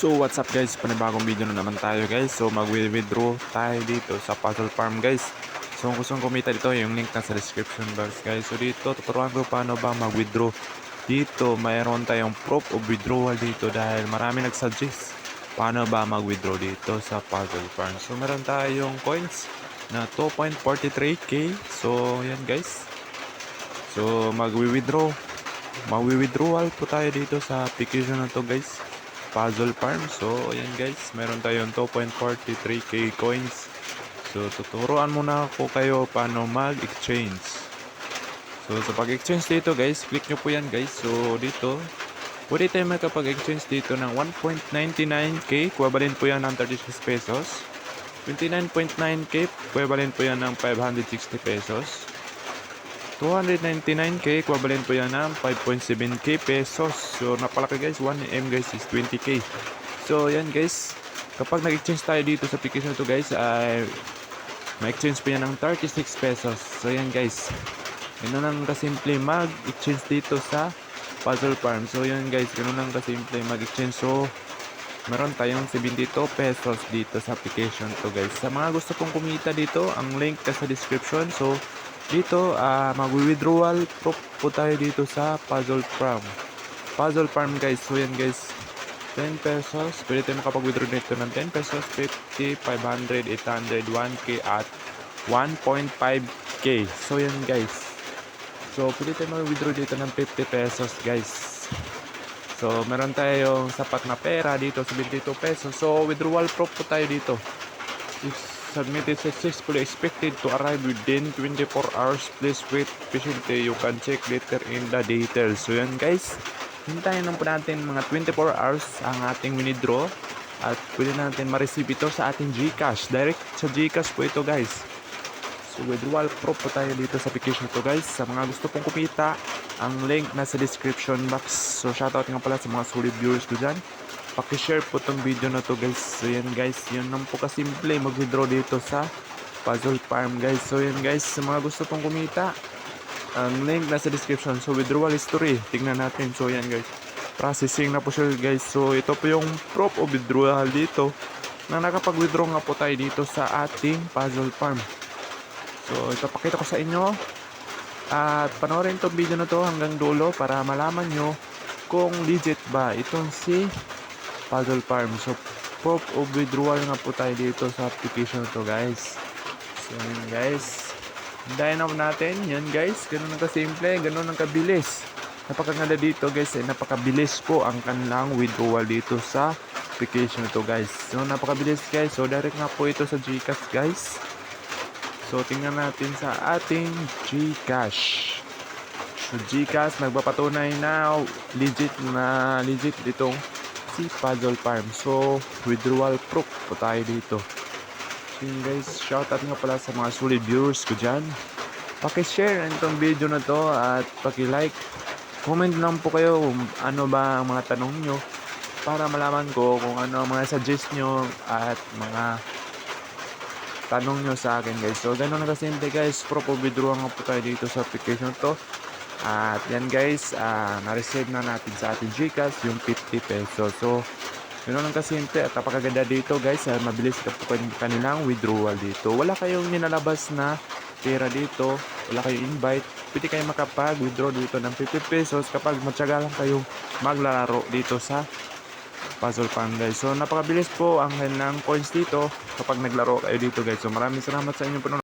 So what's up guys, panibagong video na naman tayo guys. So mag-withdraw tayo dito sa Puzzle Farm guys. So kung gustong kumita dito, yung link nasa description box guys. So dito tuturuan ko paano ba mag-withdraw. Dito mayroon tayong proof of withdrawal dito dahil marami nagsuggest paano ba mag-withdraw dito sa Puzzle Farm. So meron tayong coins na 2.43k. So yan guys. So mag-withdrawal po tayo dito sa application na to guys, Puzzle Farm. So ayan guys, meron tayong 2.43k coins. So tuturuan muna ako kayo paano mag-exchange. So sa pag-exchange dito guys, click nyo po yan guys. So dito pwede tayo makapag-exchange dito ng 1.99k, equivalent po yan ng 36 pesos. 29.9k, equivalent po yan ng 560 pesos. 299k, equivalent po yan ng 5.7k pesos. So napalaki guys, 1M guys is 20k. So yan guys, kapag nag-exchange tayo dito sa application to guys, ay ma-exchange po yan ng 36 pesos. So yan guys, ganun lang kasimple mag-exchange dito sa Puzzle Farm. So yan guys, ganun lang kasimple mag-exchange. So meron tayong 72 pesos dito sa application to guys. Sa mga gusto pong kumita dito, ang link sa description. So dito mag-withdrawal proof po tayo dito sa Puzzle Farm guys. So yan guys, 10 pesos pwede tayo makapag-withdraw dito ng 10 pesos, 50, 500, 800, 1k at 1.5k. So yan guys, so pwede tayo mag-withdraw dito ng 50 pesos guys. So meron tayong sapat na pera dito, 72 pesos. So withdrawal proof po tayo dito. Submitted successfully, expected to arrive within 24 hours. Please wait patiently, you can check later in the details. So yan guys, hintayin lang po natin mga 24 hours ang ating withdraw at pwede natin ma-receive ito sa ating GCash. Direct sa GCash po ito guys. So withdrawal proof po tayo dito sa application to guys. Sa mga gusto pong kumita, ang link nasa description box. So shoutout nga pala sa mga solid viewers ko dyan. Paki-share po tong video na to guys. So yan guys, yun lang po kasimple mag-withdraw dito sa Puzzle Farm guys. So yan guys, sa mga gusto pong kumita, ang link nasa description. So withdrawal history, tingnan natin. So yan guys, processing na po siya guys. So ito po yung proof of withdrawal dito na nakapag-withdraw nga po tayo dito sa ating Puzzle Farm. So ito pakita ko sa inyo at panoorin tong video na to hanggang dulo para malaman nyo kung legit ba itong si Puzzle Farm. So proof of withdrawal nga po tayo dito sa application to guys. So yun guys, hintayin na natin. Yan guys, ganun ang kasimple, ganun ang kabilis. Napakaganda dito guys, napakabilis po ang kanilang withdrawal dito sa application to guys. So napakabilis guys. So direct nga po ito sa GCash guys. So tingnan natin sa ating GCash. So GCash nagpapatunay na legit ditong si Puzzle Farm. So withdrawal proof po tayo dito. So guys, shoutout nga pala sa mga solid viewers ko dyan. Paki-share itong video na to at paki-like. Comment lang po kayo ano ba ang mga tanong nyo para malaman ko kung ano ang mga suggest nyo at mga tanong nyo sa akin guys. So ganun na kasimple guys, proof of withdrawal nga po tayo dito sa application to. At yan guys, na-receive na natin sa ating GCash yung 50 pesos. So yun lang kasimple at napakaganda dito guys. Mabilis ka po kanilang withdrawal dito. Wala kayong nilalabas na pera dito, wala kayong invite. Pwede kayo makapag-withdraw dito ng 50 pesos kapag matyaga lang kayong maglalaro dito sa Puzzle Farm guys. So napakabilis po ang kanilang coins dito kapag naglaro kayo dito guys. So maraming salamat sa inyong panonood.